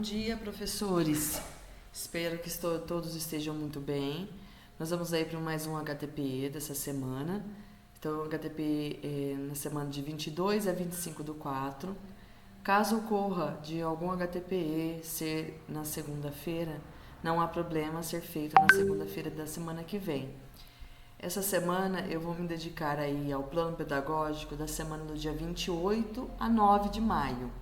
Bom dia, professores. Espero que todos estejam muito bem. Nós vamos aí para mais um HTPE dessa semana. Então, o HTPE na semana de 22 a 25 do 4. Caso ocorra de algum HTPE ser na segunda-feira, não há problema ser feito na segunda-feira da semana que vem. Essa semana eu vou me dedicar aí ao plano pedagógico da semana do dia 28 a 9 de maio.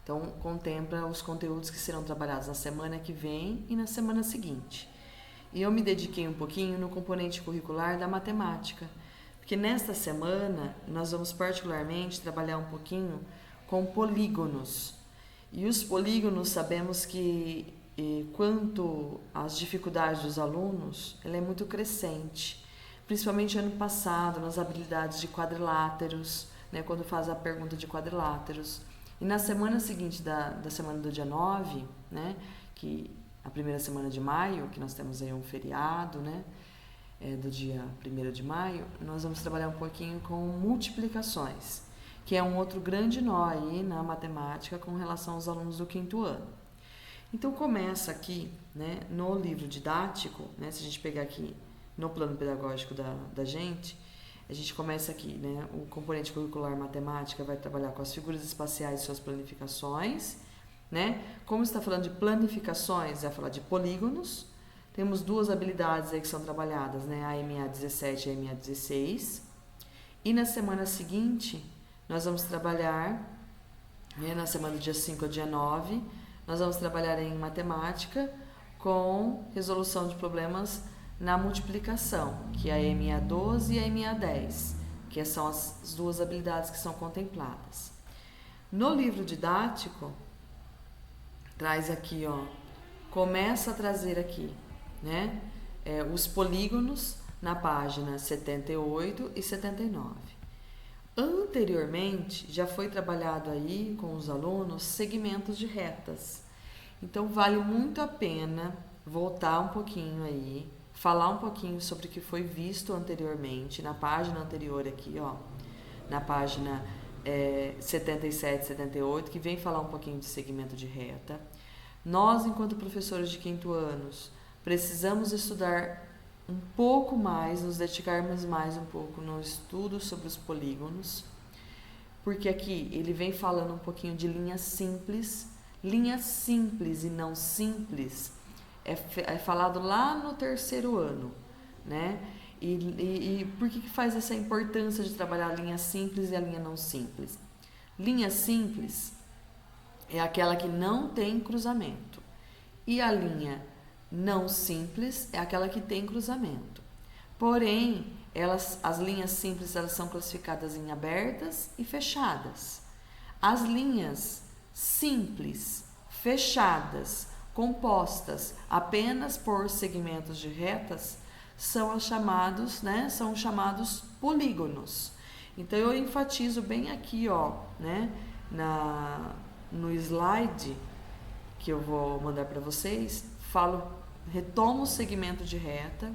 Então, contempla os conteúdos que serão trabalhados na semana que vem e na semana seguinte. E eu me dediquei um pouquinho no componente curricular da matemática, porque nesta semana nós vamos particularmente trabalhar um pouquinho com polígonos. E os polígonos sabemos que, quanto às dificuldades dos alunos, ela é muito crescente. Principalmente ano passado, nas habilidades de quadriláteros, né, quando faz a pergunta de quadriláteros. E na semana seguinte da semana do dia 9, né, que a primeira semana de maio, que nós temos aí um feriado, né, do dia 1º de maio, nós vamos trabalhar um pouquinho com multiplicações, que é um outro grande nó aí na matemática com relação aos alunos do 5º ano. Então começa aqui, né, no livro didático, né, se a gente pegar aqui no plano pedagógico da gente, a gente começa aqui, né? O componente curricular matemática vai trabalhar com as figuras espaciais e suas planificações, né? Como está falando de planificações, vai falar de polígonos. Temos duas habilidades aí que são trabalhadas, né? A MA17 e a MA16. E na semana seguinte, nós vamos trabalhar, né, na semana do dia 5 ao dia 9, nós vamos trabalhar em matemática com resolução de problemas na multiplicação, que é a MA12 e a MA10, que são as duas habilidades que são contempladas. No livro didático, traz aqui, ó, começa a trazer aqui, né, os polígonos na página 78 e 79. Anteriormente, já foi trabalhado aí com os alunos segmentos de retas. Então, vale muito a pena voltar um pouquinho aí, falar um pouquinho sobre o que foi visto anteriormente, na página anterior aqui, ó, na página 77, 78, que vem falar um pouquinho de segmento de reta. Nós, enquanto professores de 5º anos, precisamos estudar um pouco mais, nos dedicarmos mais um pouco no estudo sobre os polígonos, porque aqui ele vem falando um pouquinho de linhas simples e não simples, é falado lá no 3º ano, né? E por que faz essa importância de trabalhar a linha simples e a linha não simples? Linha simples é aquela que não tem cruzamento. E a linha não simples é aquela que tem cruzamento. Porém, as linhas simples elas são classificadas em abertas e fechadas. As linhas simples, fechadas, compostas apenas por segmentos de retas, são chamados polígonos. Então, eu enfatizo bem aqui, ó, né, no slide que eu vou mandar para vocês, retomo o segmento de reta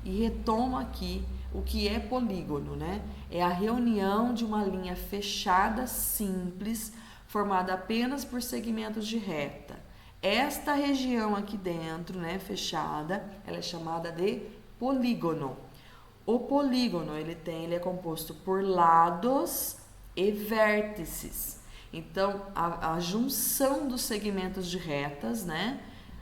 e retomo aqui o que é polígono, né? É a reunião de uma linha fechada simples, formada apenas por segmentos de reta. Esta região aqui dentro, né, fechada, ela é chamada de polígono. O polígono, ele é composto por lados e vértices. Então, a junção dos segmentos de retas, né,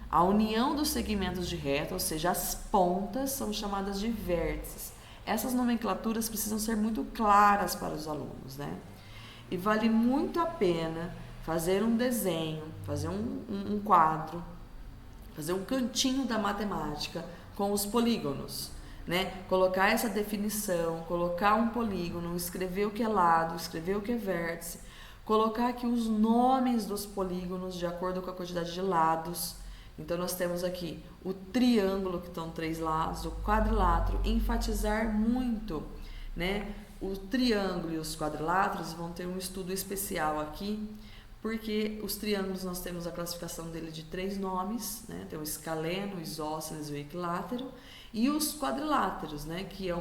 a união dos segmentos de reta, ou seja, as pontas, são chamadas de vértices. Essas nomenclaturas precisam ser muito claras para os alunos, né? E vale muito a pena fazer um desenho, fazer um quadro, fazer um cantinho da matemática com os polígonos, né? Colocar essa definição, colocar um polígono, escrever o que é lado, escrever o que é vértice, colocar aqui os nomes dos polígonos de acordo com a quantidade de lados. Então, nós temos aqui o triângulo, que estão 3 lados, o quadrilátero, enfatizar muito, né? O triângulo e os quadriláteros vão ter um estudo especial aqui, porque os triângulos nós temos a classificação dele de 3 nomes, né? Tem o escaleno, o isósceles e o equilátero, e os quadriláteros, né? Que é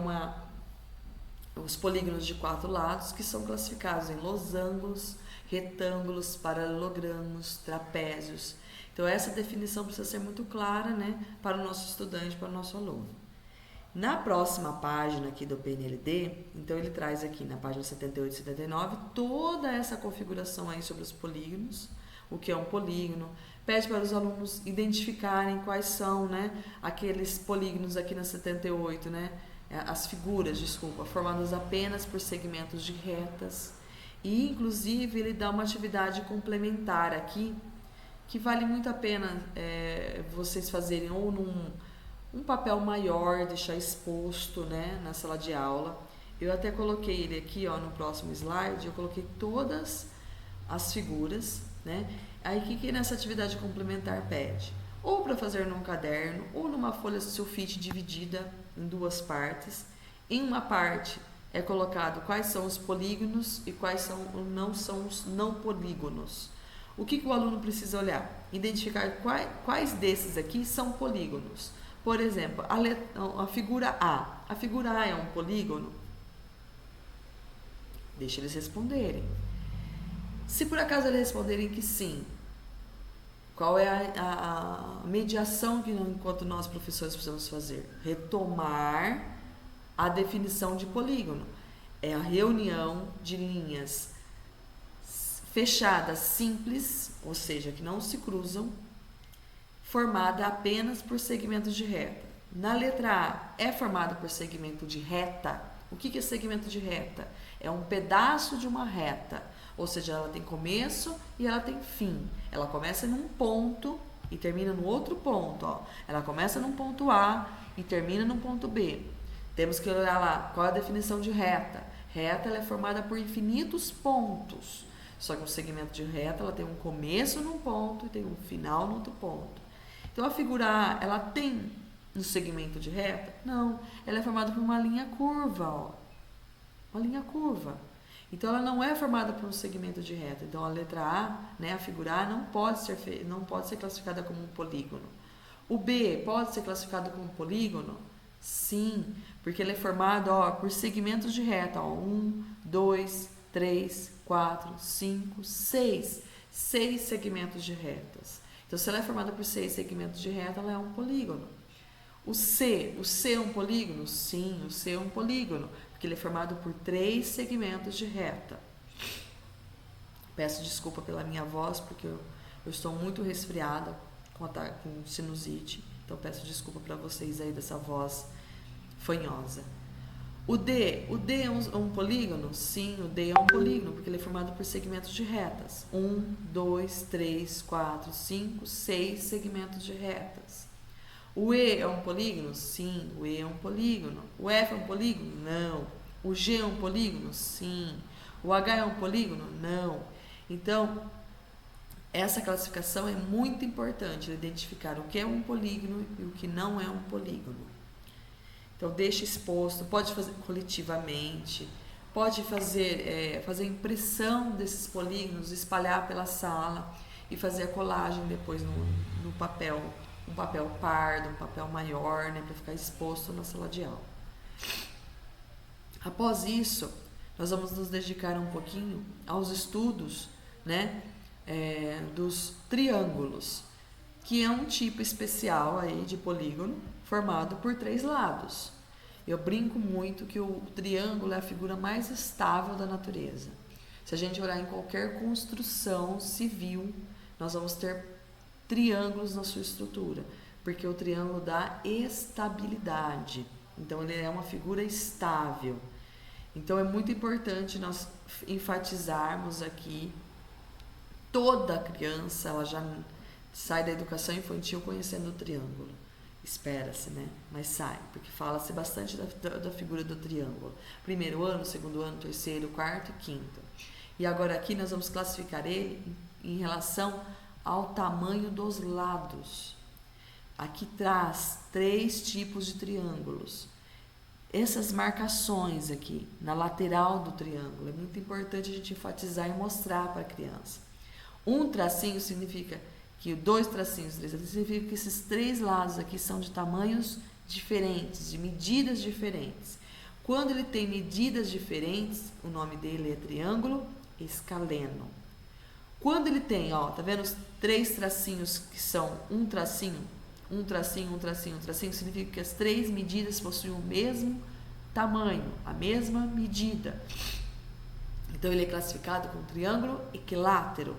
os polígonos de 4 lados, que são classificados em losangos, retângulos, paralelogramos, trapézios. Então essa definição precisa ser muito clara, né, para o nosso estudante, para o nosso aluno. Na próxima página aqui do PNLD, então ele traz aqui na página 78 e 79 toda essa configuração aí sobre os polígonos, o que é um polígono, pede para os alunos identificarem quais são, né, aqueles polígonos aqui na 78, né, as figuras, desculpa, formadas apenas por segmentos de retas, e inclusive ele dá uma atividade complementar aqui, que vale muito a pena vocês fazerem ou num papel maior, deixar exposto, né, na sala de aula. Eu até coloquei ele aqui, ó, no próximo slide, eu coloquei todas as figuras, né? Aí o que nessa atividade complementar pede? Ou para fazer num caderno, ou numa folha sulfite dividida em duas partes. Em uma parte é colocado quais são os polígonos e quais não são os não polígonos. O que o aluno precisa olhar? Identificar quais desses aqui são polígonos. Por exemplo, a figura A. A figura A é um polígono? Deixa eles responderem. Se por acaso eles responderem que sim, qual é a mediação que enquanto nós professores precisamos fazer? Retomar a definição de polígono. É a reunião de linhas fechadas simples, ou seja, que não se cruzam, formada apenas por segmentos de reta. Na letra A, é formada por segmento de reta. O que é segmento de reta? É um pedaço de uma reta, ou seja, ela tem começo e ela tem fim. Ela começa num ponto e termina no outro ponto. Ó. Ela começa num ponto A e termina num ponto B. Temos que olhar lá, qual é a definição de reta? Reta ela é formada por infinitos pontos. Só que um segmento de reta ela tem um começo num ponto e tem um final no outro ponto. Então, a figura A, ela tem um segmento de reta? Não, ela é formada por uma linha curva, ó. Uma linha curva. Então, ela não é formada por um segmento de reta. Então, a letra A, né, a figura A, não pode ser classificada como um polígono. O B pode ser classificado como um polígono? Sim, porque ele é formado, ó, por segmentos de reta. Ó, 1, 2, 3, 4, 5, 6. 6 segmentos de retas. Então, se ela é formada por 6 segmentos de reta, ela é um polígono. O C é um polígono? Sim, o C é um polígono, porque ele é formado por 3 segmentos de reta. Peço desculpa pela minha voz, porque eu estou muito resfriada com sinusite, então peço desculpa para vocês aí dessa voz fanhosa. O D é um polígono? Sim, o D é um polígono, porque ele é formado por segmentos de retas. 1, 2, 3, 4, 5, 6 segmentos de retas. O E é um polígono? Sim, o E é um polígono. O F é um polígono? Não. O G é um polígono? Sim. O H é um polígono? Não. Então, essa classificação é muito importante, identificar o que é um polígono e o que não é um polígono. Então, deixa exposto, pode fazer coletivamente, pode fazer impressão desses polígonos, espalhar pela sala e fazer a colagem depois no papel, um papel pardo, um papel maior, né, para ficar exposto na sala de aula. Após isso, nós vamos nos dedicar um pouquinho aos estudos, né, dos triângulos, que é um tipo especial aí de polígono formado por 3 lados. Eu brinco muito que o triângulo é a figura mais estável da natureza. Se a gente olhar em qualquer construção civil, nós vamos ter triângulos na sua estrutura, porque o triângulo dá estabilidade. Então, ele é uma figura estável. Então, é muito importante nós enfatizarmos aqui, toda criança, ela já sai da educação infantil conhecendo o triângulo. Espera-se, né? Mas sai, porque fala-se bastante da figura do triângulo. Primeiro ano, segundo ano, terceiro, quarto e quinto. E agora aqui nós vamos classificar ele em relação ao tamanho dos lados. Aqui traz 3 tipos de triângulos. Essas marcações aqui, na lateral do triângulo, é muito importante a gente enfatizar e mostrar para a criança. Um tracinho significa que 2 tracinhos, 3 significa que esses 3 lados aqui são de tamanhos diferentes, de medidas diferentes. Quando ele tem medidas diferentes, o nome dele é triângulo escaleno. Quando ele tem, ó, tá vendo os 3 tracinhos que são um tracinho, um tracinho, um tracinho, um tracinho, significa que as 3 medidas possuem o mesmo tamanho, a mesma medida. Então ele é classificado como triângulo equilátero.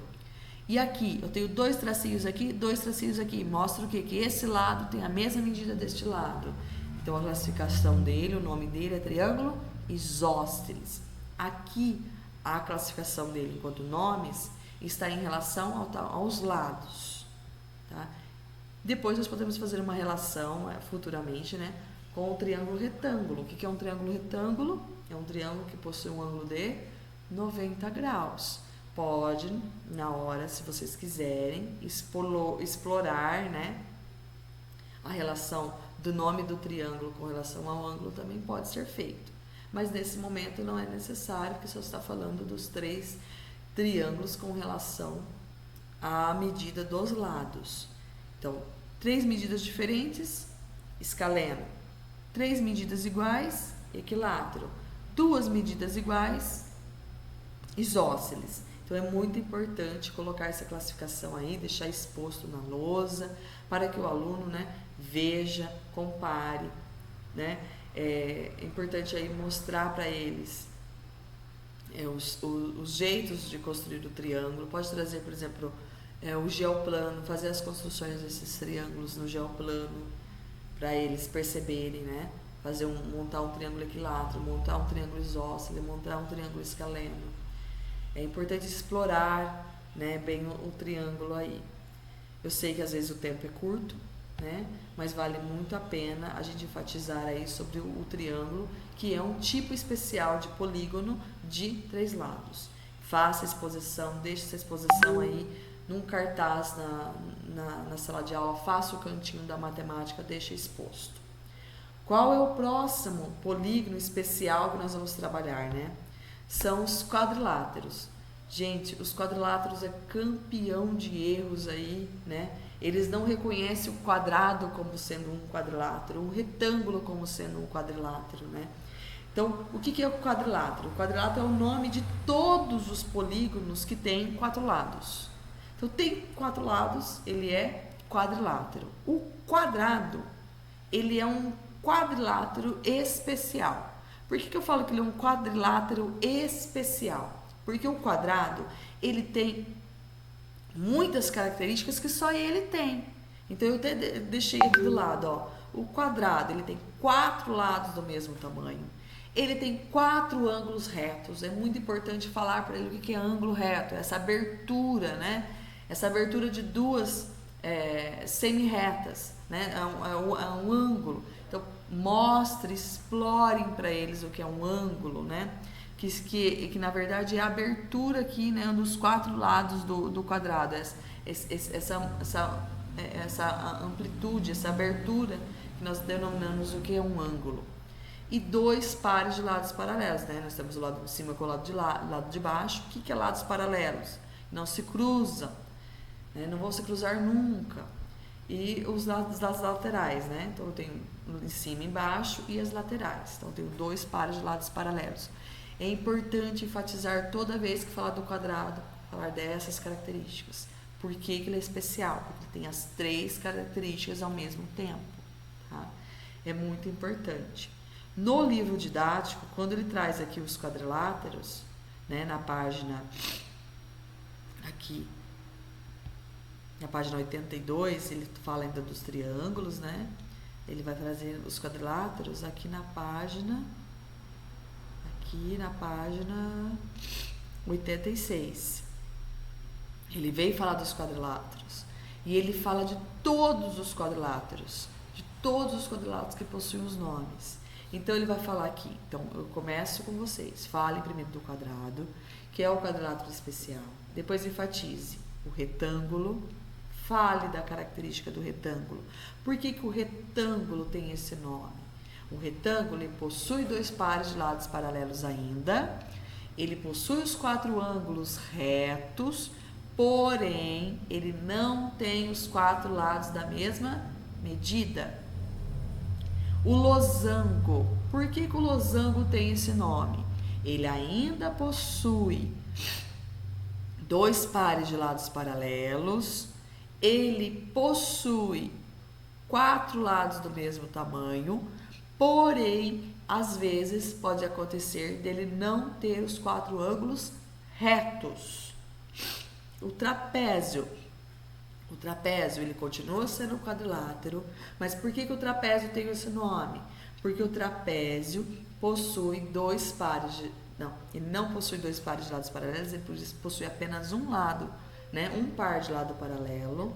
E aqui, eu tenho 2 tracinhos aqui, 2 tracinhos aqui. Mostra o quê? Que esse lado tem a mesma medida deste lado. Então a classificação dele, o nome dele é triângulo isósceles. Aqui, a classificação dele enquanto nomes está em relação aos lados. Tá? Depois nós podemos fazer uma relação futuramente, né, com o triângulo retângulo. O que é um triângulo retângulo? É um triângulo que possui um ângulo de 90 graus. Pode, na hora, se vocês quiserem, explorar, né, a relação do nome do triângulo com relação ao ângulo também pode ser feito. Mas nesse momento não é necessário, porque só está falando dos 3 triângulos com relação à medida dos lados. Então, 3 medidas diferentes, escaleno. 3 medidas iguais, equilátero. 2 medidas iguais, isósceles. Então é muito importante colocar essa classificação aí, deixar exposto na lousa, para que o aluno, né, veja, compare, né? É importante aí mostrar para eles os jeitos de construir o triângulo. Pode trazer, por exemplo, o geoplano, fazer as construções desses triângulos no geoplano, para eles perceberem, né? Montar um triângulo equilátero, montar um triângulo isósceles, montar um triângulo escaleno. É importante explorar, né, bem o triângulo aí. Eu sei que às vezes o tempo é curto, né, mas vale muito a pena a gente enfatizar aí sobre o triângulo, que é um tipo especial de polígono de 3 lados. Faça a exposição, deixe essa exposição aí num cartaz na sala de aula, faça o cantinho da matemática, deixe exposto. Qual é o próximo polígono especial que nós vamos trabalhar, né? São os quadriláteros. Gente, os quadriláteros é campeão de erros aí, né? Eles não reconhecem o quadrado como sendo um quadrilátero, o retângulo como sendo um quadrilátero, né? Então, o que é o quadrilátero? O quadrilátero é o nome de todos os polígonos que têm 4 lados. Então, tem 4 lados, ele é quadrilátero. O quadrado, ele é um quadrilátero especial. Por que eu falo que ele é um quadrilátero especial? Porque o quadrado, ele tem muitas características que só ele tem. Então, eu até deixei aqui do lado, ó. O quadrado, ele tem 4 lados do mesmo tamanho. Ele tem 4 ângulos retos. É muito importante falar para ele o que é ângulo reto. Essa abertura, né? Essa abertura de 2 semi-retas, né? É um ângulo. Então, mostre, explorem para eles o que é um ângulo, né? Que na verdade é a abertura aqui, né, dos 4 lados do quadrado, essa amplitude, essa abertura que nós denominamos o que é um ângulo. E 2 pares de lados paralelos, né? Nós temos o lado de cima com o lado de baixo. O que é lados paralelos? Não se cruzam, né? Não vão se cruzar nunca. E os lados das laterais, né? Então eu tenho em cima e embaixo e as laterais. Então eu tenho 2 pares de lados paralelos. É importante enfatizar toda vez que falar do quadrado, falar dessas características. Por que ele é especial? Porque ele tem as 3 características ao mesmo tempo. Tá? É muito importante. No livro didático, quando ele traz aqui os quadriláteros, né, na página aqui, na página 82, ele fala ainda dos triângulos, né? Ele vai trazer os quadriláteros aqui na página 86. Ele veio falar dos quadriláteros e ele fala de todos os quadriláteros, que possuem os nomes. Então ele vai falar aqui. Então eu começo com vocês. Fale primeiro do quadrado, que é o quadrilátero especial. Depois enfatize o retângulo. Fale da característica do retângulo. Por que o retângulo tem esse nome? O retângulo ele possui 2 pares de lados paralelos ainda. Ele possui os 4 ângulos retos, porém, ele não tem os 4 lados da mesma medida. O losango. Por que o losango tem esse nome? Ele ainda possui dois pares de lados paralelos, ele possui 4 lados do mesmo tamanho, porém, às vezes pode acontecer dele não ter os 4 ângulos retos. O trapézio ele continua sendo um quadrilátero, mas por que o trapézio tem esse nome? Porque o trapézio possui dois pares de... Não, ele não possui dois pares de lados paralelos, ele possui apenas um lado, né? Um par de lado paralelo,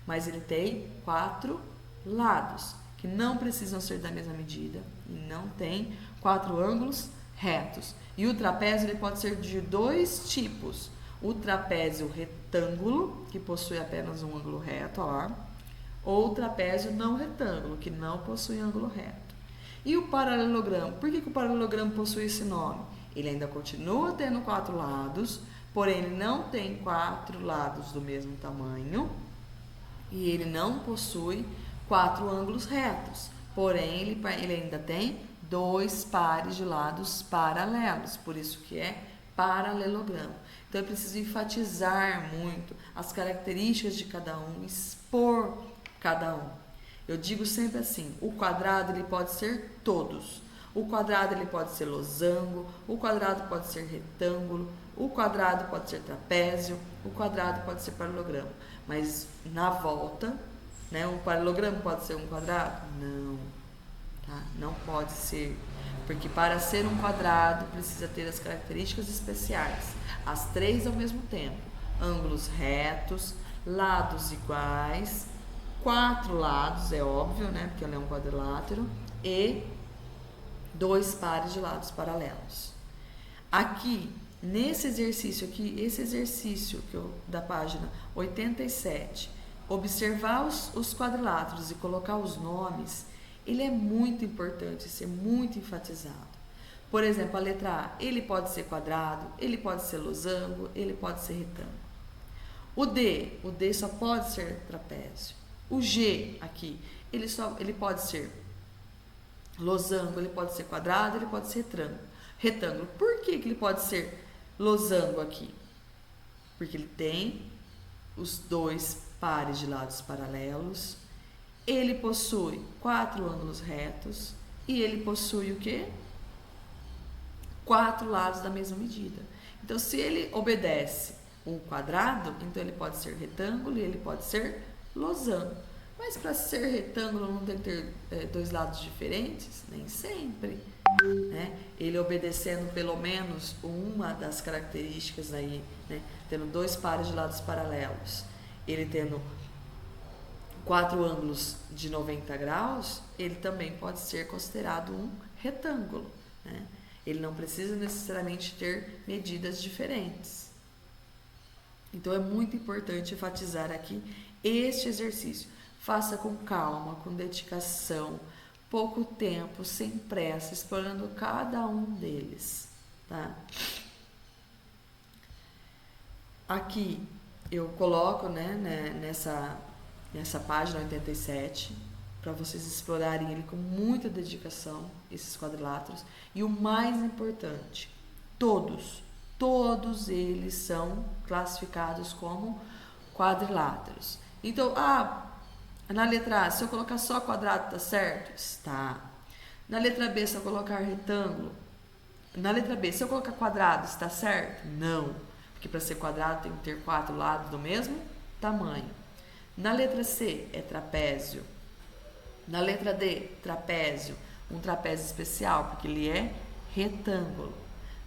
mas ele tem 4 lados, que não precisam ser da mesma medida, e não tem 4 ângulos retos. E o trapézio ele pode ser de 2 tipos. O trapézio retângulo, que possui apenas um ângulo reto, ó, ou o trapézio não retângulo, que não possui ângulo reto. E o paralelogramo? Por que o paralelogramo possui esse nome? Ele ainda continua tendo 4 lados, porém ele não tem 4 lados do mesmo tamanho e ele não possui 4 ângulos retos, porém ele ainda tem 2 pares de lados paralelos, por isso que é paralelogramo. Então eu preciso enfatizar muito as características de cada um, expor cada um. Eu digo sempre assim, o quadrado ele pode ser todos. O quadrado ele pode ser losango, o quadrado pode ser retângulo, o quadrado pode ser trapézio, o quadrado pode ser paralelogramo. Mas na volta, né, o paralelogramo pode ser um quadrado? Não, tá? Não pode ser. Porque para ser um quadrado precisa ter as características especiais. As 3 ao mesmo tempo. Ângulos retos, lados iguais, 4 lados, é óbvio, né? Porque ele é um quadrilátero. E 2 pares de lados paralelos. Aqui, nesse exercício aqui, esse exercício da página 87, observar os quadriláteros e colocar os nomes, ele é muito importante ser muito enfatizado. Por exemplo, a letra A, ele pode ser quadrado, ele pode ser losango, ele pode ser retângulo. O D só pode ser trapézio. O G aqui, ele pode ser losango, ele pode ser quadrado, ele pode ser retângulo. Por que ele pode ser losango aqui? Porque ele tem os 2 pares de lados paralelos, ele possui 4 ângulos retos e ele possui o quê? 4 lados da mesma medida. Então, se ele obedece um quadrado, então ele pode ser retângulo e ele pode ser losango. Mas para ser retângulo não tem que ter 2 lados diferentes? Nem sempre. Né? Ele obedecendo pelo menos uma das características aí, né? Tendo 2 pares de lados paralelos, ele tendo 4 ângulos de 90 graus, ele também pode ser considerado um retângulo. Né? Ele não precisa necessariamente ter medidas diferentes. Então é muito importante enfatizar aqui este exercício. Faça com calma, com dedicação, pouco tempo, sem pressa, explorando cada um deles. Tá? Aqui eu coloco, né, nessa página 87, para vocês explorarem ele com muita dedicação, esses quadriláteros. E o mais importante, todos eles são classificados como quadriláteros. Então, na letra A, se eu colocar só quadrado, tá certo? Está. Na letra B, se eu colocar retângulo. Na letra B, se eu colocar quadrado, está certo? Não. Porque para ser quadrado tem que ter 4 lados do mesmo tamanho. Na letra C, é trapézio. Na letra D, trapézio. Um trapézio especial, porque ele é retângulo.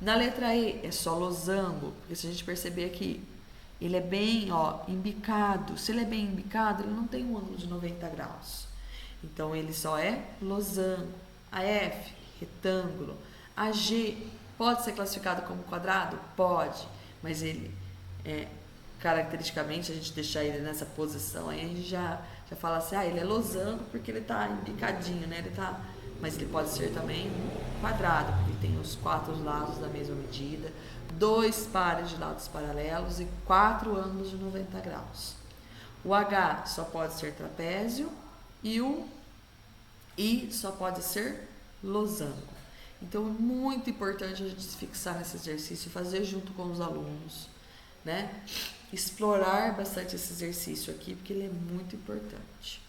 Na letra E, é só losango. Porque se a gente perceber aqui, ele é bem, embicado. Se ele é bem embicado, ele não tem um ângulo de 90 graus. Então, ele só é losango. A F, retângulo. A G, pode ser classificado como quadrado? Pode. Mas ele, caracteristicamente, a gente deixar ele nessa posição, aí a gente já fala assim, ele é losango porque ele está embicadinho, né? Mas ele pode ser também um quadrado, porque ele tem os 4 lados da mesma medida, 2 pares de lados paralelos e 4 ângulos de 90 graus. O H só pode ser trapézio e o I só pode ser losango. Então é muito importante a gente se fixar nesse exercício e fazer junto com os alunos, né? Explorar bastante esse exercício aqui, porque ele é muito importante.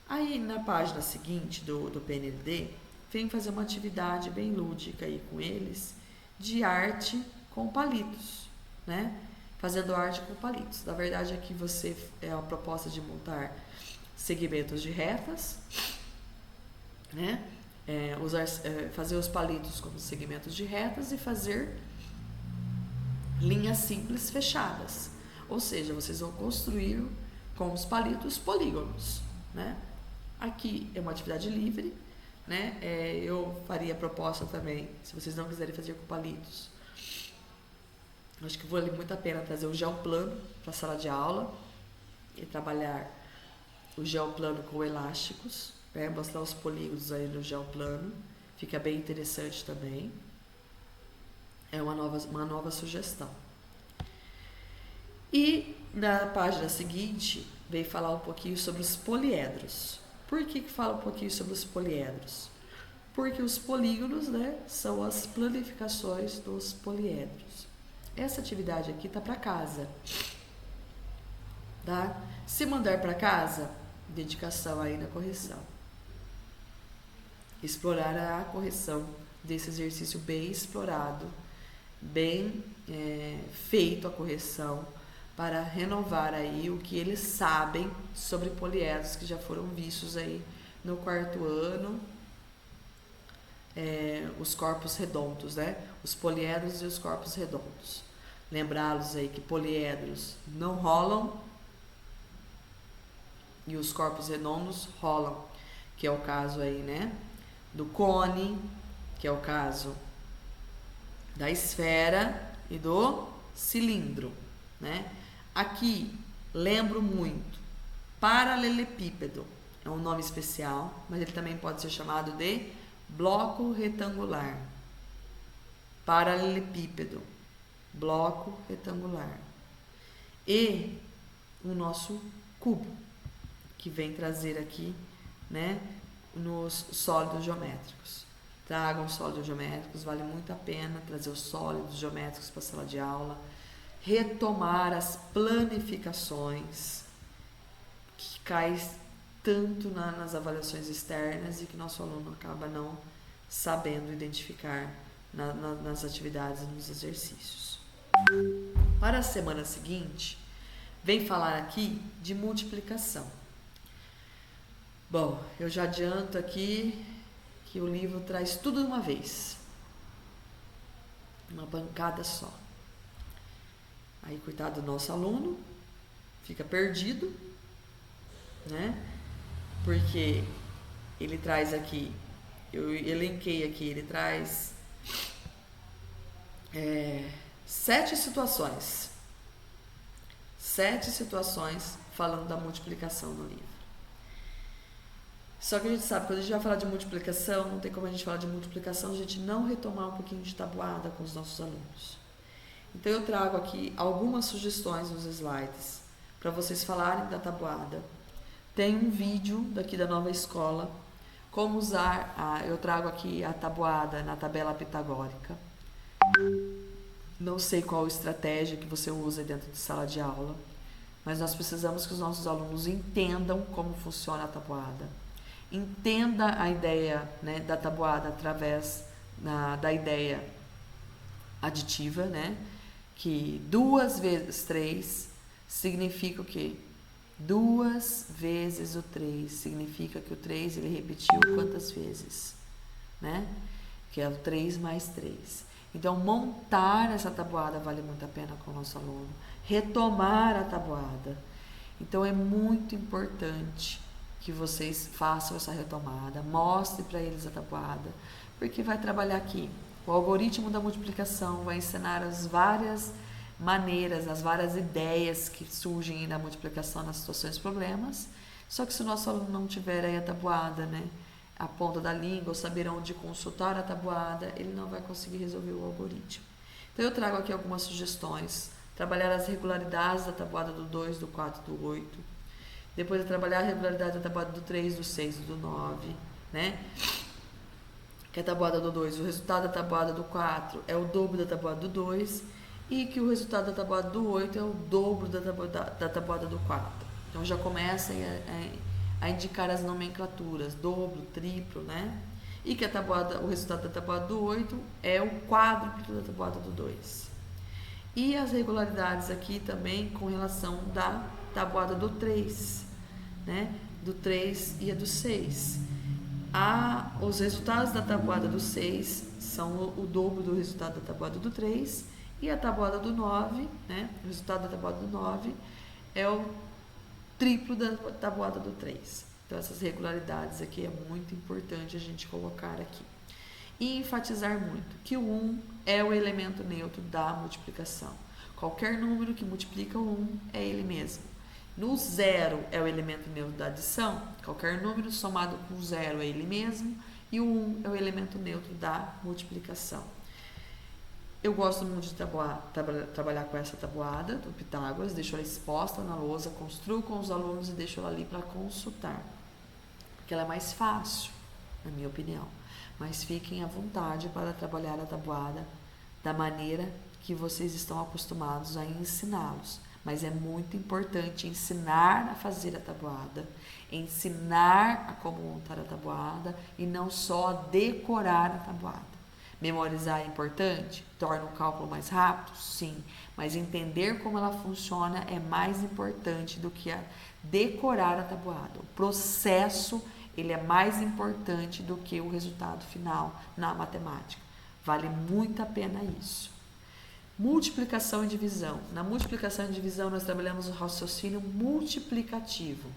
Aí, na página seguinte do PNLD, vem fazer uma atividade bem lúdica aí com eles, de arte com palitos, né? Fazendo arte com palitos. Na verdade, aqui você é a proposta de montar segmentos de retas, né? Fazer os palitos como segmentos de retas e fazer linhas simples fechadas. Ou seja, vocês vão construir com os palitos polígonos, né? Aqui é uma atividade livre, né? Eu faria a proposta também, se vocês não quiserem fazer com palitos. Acho que vale muito a pena trazer o geoplano para a sala de aula e trabalhar o geoplano com elásticos, né? Mostrar os polígonos aí no geoplano, fica bem interessante também. É uma nova sugestão. E na página seguinte, vem falar um pouquinho sobre os poliedros. Por que fala um pouquinho sobre os poliedros? Porque os polígonos, né, são as planificações dos poliedros. Essa atividade aqui tá para casa, tá? Se mandar para casa, dedicação aí na correção. Explorar a correção desse exercício bem explorado, bem feito a correção, para renovar aí o que eles sabem sobre poliedros que já foram vistos aí no quarto ano, os corpos redondos, né? Os poliedros e os corpos redondos. Lembrá-los aí que poliedros não rolam e os corpos redondos rolam, que é o caso aí, né? Do cone, que é o caso da esfera e do cilindro, né? Aqui, lembro muito, paralelepípedo, é um nome especial, mas ele também pode ser chamado de bloco retangular. Paralelepípedo, bloco retangular. E o nosso cubo, que vem trazer aqui, né, nos sólidos geométricos. Tragam sólidos geométricos, vale muito a pena trazer os sólidos geométricos para a sala de aula. Retomar as planificações, que cai tanto nas avaliações externas e que nosso aluno acaba não sabendo identificar nas atividades e nos exercícios. Para a semana seguinte, vem falar aqui de multiplicação. Bom, eu já adianto aqui que o livro traz tudo de uma vez, uma bancada só. Aí, coitado do nosso aluno, fica perdido, né? Porque ele traz aqui, eu elenquei aqui, ele traz 7 situações. 7 situações falando da multiplicação no livro. Só que a gente sabe, quando a gente vai falar de multiplicação, não tem como a gente falar de multiplicação, a gente não retomar um pouquinho de tabuada com os nossos alunos. Então eu trago aqui algumas sugestões nos slides para vocês falarem da tabuada. Tem um vídeo daqui da Nova Escola, como usar, eu trago aqui a tabuada na tabela pitagórica. Não sei qual estratégia que você usa dentro de sala de aula, mas nós precisamos que os nossos alunos entendam como funciona a tabuada. Entenda a ideia, né, da tabuada através da ideia aditiva, né? Que 2 vezes 3 significa o quê? 2 vezes o 3 significa que o 3 ele repetiu quantas vezes, né? Que é o 3 mais 3. Então, montar essa tabuada vale muito a pena com o nosso aluno. Retomar a tabuada. Então, é muito importante que vocês façam essa retomada, mostre para eles a tabuada, porque vai trabalhar aqui. O algoritmo da multiplicação vai ensinar as várias maneiras, as várias ideias que surgem na multiplicação nas situações de problemas. Só que se o nosso aluno não tiver aí a tabuada, né, a ponta da língua, ou saber onde consultar a tabuada, ele não vai conseguir resolver o algoritmo. Então eu trago aqui algumas sugestões. Trabalhar as regularidades da tabuada do 2, do 4, do 8. Depois eu trabalhar a regularidade da tabuada do 3, do 6 e do 9, né? Que é a tabuada do 2, o resultado da tabuada do 4 é o dobro da tabuada do 2, e que o resultado da tabuada do 8 é o dobro da tabuada do 4. Então já começa a indicar as nomenclaturas, dobro, triplo, né? E que o resultado da tabuada do 8 é o quádruplo da tabuada do 2. E as regularidades aqui também com relação da tabuada do 3, né? Do 3 e a do 6. Os resultados da tabuada do 6 são o dobro do resultado da tabuada do 3, e a tabuada do 9, né? O resultado da tabuada do 9 é o triplo da tabuada do 3. Então, essas regularidades aqui é muito importante a gente colocar aqui. E enfatizar muito que o 1 é o elemento neutro da multiplicação. Qualquer número que multiplica o 1 é ele mesmo. No 0 é o elemento neutro da adição. Qualquer número somado com 0 é ele mesmo. E o 1 é o elemento neutro da multiplicação. Eu gosto muito de trabalhar com essa tabuada do Pitágoras. Deixo ela exposta na lousa, construo com os alunos e deixo ela ali para consultar. Porque ela é mais fácil, na minha opinião. Mas fiquem à vontade para trabalhar a tabuada da maneira que vocês estão acostumados a ensiná-los. Mas é muito importante ensinar a fazer a tabuada, ensinar a como montar a tabuada e não só decorar a tabuada. Memorizar é importante? Torna o cálculo mais rápido? Sim. Mas entender como ela funciona é mais importante do que decorar a tabuada. O processo, ele é mais importante do que o resultado final na matemática. Vale muito a pena isso. Multiplicação e divisão. Na multiplicação e divisão nós trabalhamos o raciocínio multiplicativo.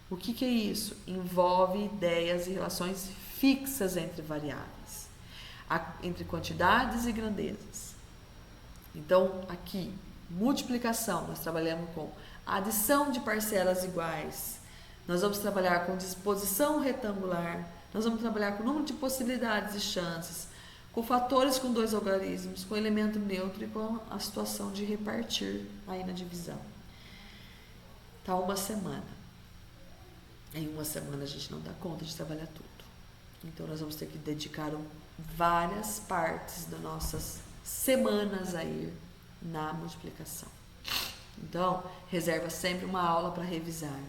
O que é isso? Envolve ideias e relações fixas entre variáveis, entre quantidades e grandezas. Então, aqui, multiplicação, nós trabalhamos com adição de parcelas iguais, nós vamos trabalhar com disposição retangular, nós vamos trabalhar com número de possibilidades e chances, com fatores com 2 algarismos, com elemento neutro e com a situação de repartir aí na divisão. Tá uma semana. Em uma semana a gente não dá conta de trabalhar tudo. Então nós vamos ter que dedicar várias partes das nossas semanas aí na multiplicação. Então, reserva sempre uma aula para revisar.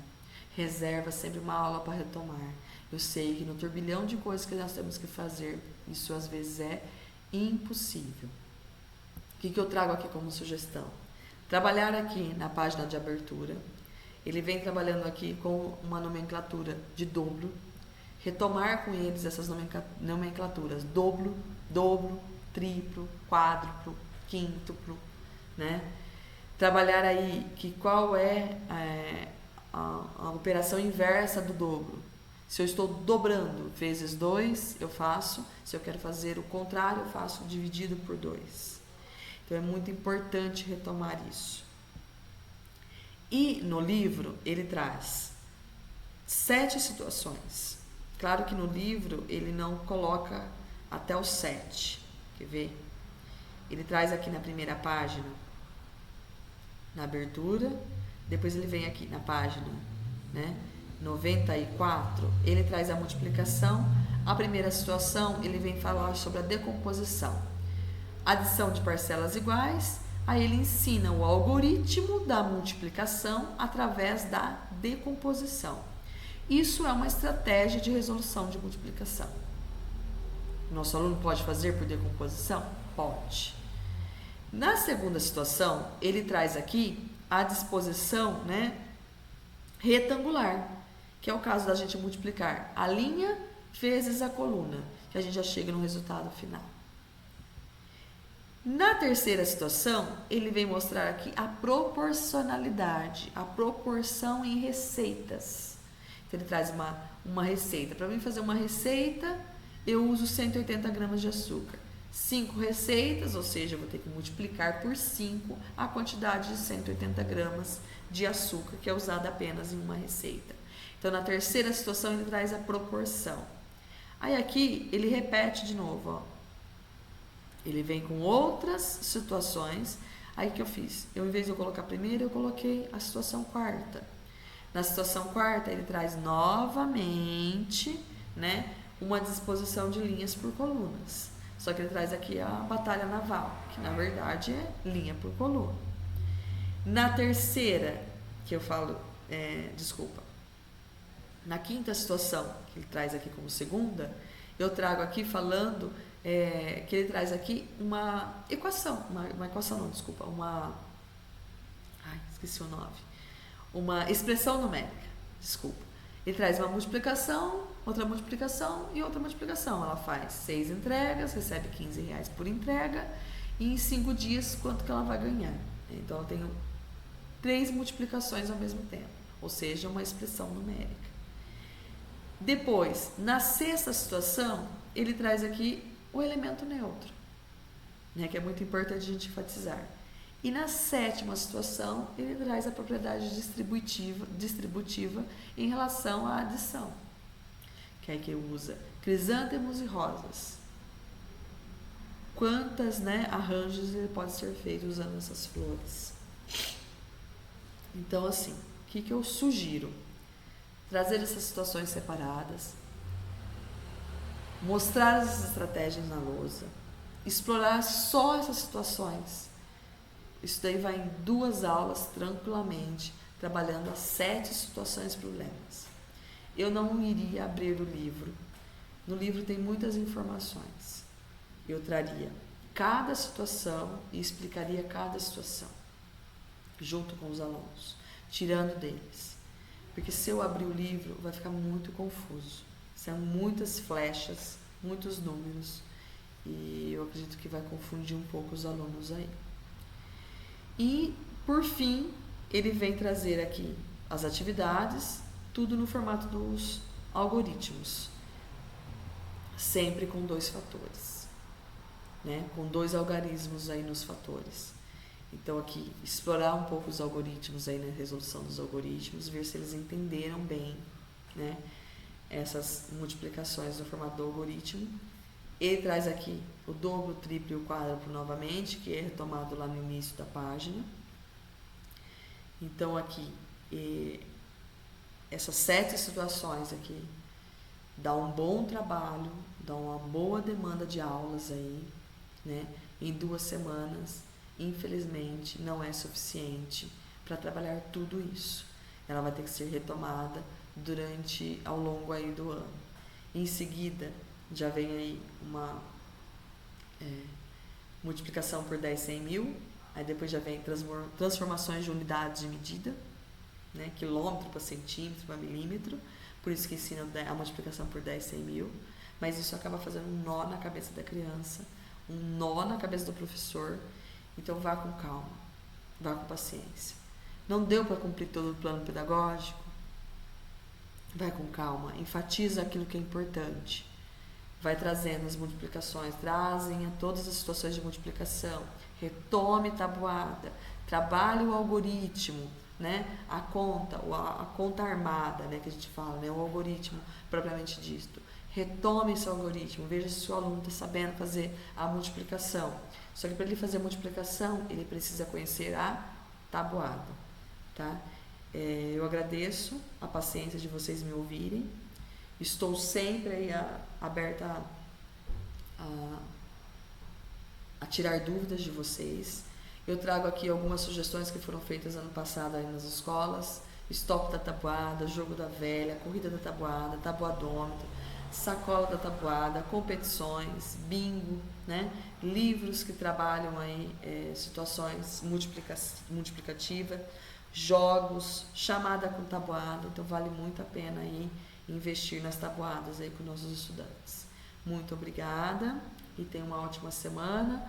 Reserva sempre uma aula para retomar. Eu sei que no turbilhão de coisas que nós temos que fazer, isso às vezes é impossível. O que eu trago aqui como sugestão? Trabalhar aqui na página de abertura. Ele vem trabalhando aqui com uma nomenclatura de dobro. Retomar com eles essas nomenclaturas. Dobro, triplo, quádruplo, quíntuplo, né? Trabalhar aí que qual é a operação inversa do dobro. Se eu estou dobrando vezes 2, eu faço. Se eu quero fazer o contrário, eu faço dividido por 2. Então, é muito importante retomar isso. E no livro, ele traz 7 situações. Claro que no livro, ele não coloca até o 7. Quer ver? Ele traz aqui na primeira página, na abertura. Depois ele vem aqui na página, né? 94, ele traz a multiplicação. A primeira situação, ele vem falar sobre a decomposição. Adição de parcelas iguais, aí ele ensina o algoritmo da multiplicação através da decomposição. Isso é uma estratégia de resolução de multiplicação. Nosso aluno pode fazer por decomposição? Pode. Na segunda situação, ele traz aqui a disposição, né, retangular, que é o caso da gente multiplicar a linha vezes a coluna, que a gente já chega no resultado final. Na terceira situação, ele vem mostrar aqui a proporcionalidade, a proporção em receitas. Então, ele traz uma receita. Para mim fazer uma receita, eu uso 180 gramas de açúcar. 5 receitas, ou seja, eu vou ter que multiplicar por 5 a quantidade de 180 gramas de açúcar, que é usada apenas em uma receita. Então, na terceira situação, ele traz a proporção. Aí, aqui, ele repete de novo, ó. Ele vem com outras situações. Aí, o que eu fiz? Em vez de eu colocar a primeira, eu coloquei a situação quarta. Na situação quarta, ele traz novamente, né, uma disposição de linhas por colunas. Só que ele traz aqui a batalha naval, que na verdade é linha por coluna. Na terceira, que eu falo, na quinta situação, que ele traz aqui como segunda, eu trago aqui falando que ele traz aqui uma equação, esqueci o nome, uma expressão numérica, desculpa. Ele traz uma multiplicação, outra multiplicação e outra multiplicação. Ela faz 6 entregas, recebe R$15 por entrega, e em 5 dias quanto que ela vai ganhar. Então eu tenho 3 multiplicações ao mesmo tempo, ou seja, uma expressão numérica. Depois, na sexta situação, ele traz aqui o elemento neutro, né, que é muito importante a gente enfatizar. E na sétima situação, ele traz a propriedade distributiva em relação à adição, que é que usa crisântemos e rosas. Quantas, né, arranjos ele pode ser feito usando essas flores? Então, assim, o que eu sugiro? Trazer essas situações separadas, mostrar essas estratégias na lousa, explorar só essas situações. Isso daí vai em 2 aulas tranquilamente, trabalhando as 7 situações problemas. Eu não iria abrir o livro. No livro tem muitas informações. Eu traria cada situação e explicaria cada situação, junto com os alunos, tirando deles. Porque se eu abrir o livro, vai ficar muito confuso. São muitas flechas, muitos números, e eu acredito que vai confundir um pouco os alunos aí. E, por fim, ele vem trazer aqui as atividades, tudo no formato dos algoritmos, sempre com 2 fatores, né? Com 2 algarismos aí nos fatores. Então aqui, explorar um pouco os algoritmos aí na resolução dos algoritmos, ver se eles entenderam bem, né, essas multiplicações no formato do algoritmo. Ele traz aqui o dobro, o triplo e o quádruplo novamente, que é retomado lá no início da página. Então aqui, essas 7 situações aqui, dá um bom trabalho, dá uma boa demanda de aulas aí, né, em 2 semanas. Infelizmente, não é suficiente para trabalhar tudo isso. Ela vai ter que ser retomada ao longo aí do ano. Em seguida, já vem aí uma multiplicação por 10, 100 mil. Aí depois já vem transformações de unidades de medida, né, quilômetro para centímetro, para milímetro. Por isso que ensina a multiplicação por 10, 100 mil. Mas isso acaba fazendo um nó na cabeça da criança, um nó na cabeça do professor. Então vá com calma, vá com paciência. Não deu para cumprir todo o plano pedagógico? Vai com calma, enfatiza aquilo que é importante. Vai trazendo as multiplicações, trazem a todas as situações de multiplicação, retome tabuada, trabalhe o algoritmo, né? A conta armada, né, que a gente fala, né? O algoritmo propriamente dito. Retome esse algoritmo, veja se o seu aluno está sabendo fazer a multiplicação. Só que para ele fazer a multiplicação, ele precisa conhecer a tabuada, tá? Eu agradeço a paciência de vocês me ouvirem. Estou sempre aí aberta a tirar dúvidas de vocês. Eu trago aqui algumas sugestões que foram feitas ano passado aí nas escolas. Stop da tabuada, jogo da velha, corrida da tabuada, tabuadômetro, sacola da tabuada, competições, bingo, né? Livros que trabalham aí situações multiplicativas, jogos, chamada com tabuada. Então vale muito a pena aí investir nas tabuadas aí com nossos estudantes. Muito obrigada e tenha uma ótima semana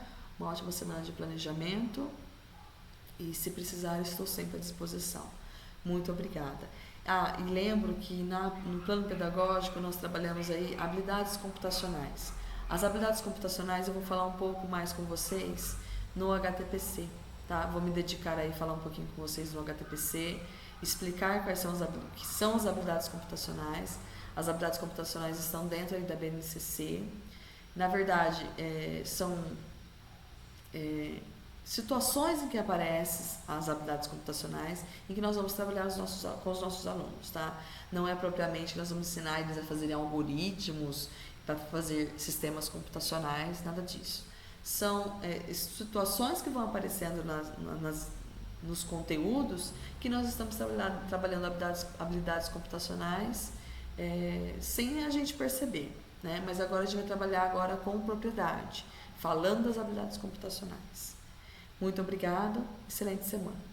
de planejamento, e se precisar estou sempre à disposição. Muito obrigada. E lembro que no plano pedagógico nós trabalhamos aí habilidades computacionais. As habilidades computacionais eu vou falar um pouco mais com vocês no HTPC, tá? Vou me dedicar aí a falar um pouquinho com vocês no HTPC, explicar quais são as habilidades computacionais. As habilidades computacionais estão dentro aí da BNCC. Na verdade, são situações em que aparecem as habilidades computacionais em que nós vamos trabalhar com os nossos alunos, tá? Não é propriamente que nós vamos ensinar eles a fazerem algoritmos para fazer sistemas computacionais, nada disso. São situações que vão aparecendo nos conteúdos que nós estamos trabalhando habilidades computacionais sem a gente perceber, né? Mas agora a gente vai trabalhar agora com propriedade, falando das habilidades computacionais. Muito obrigada, excelente semana.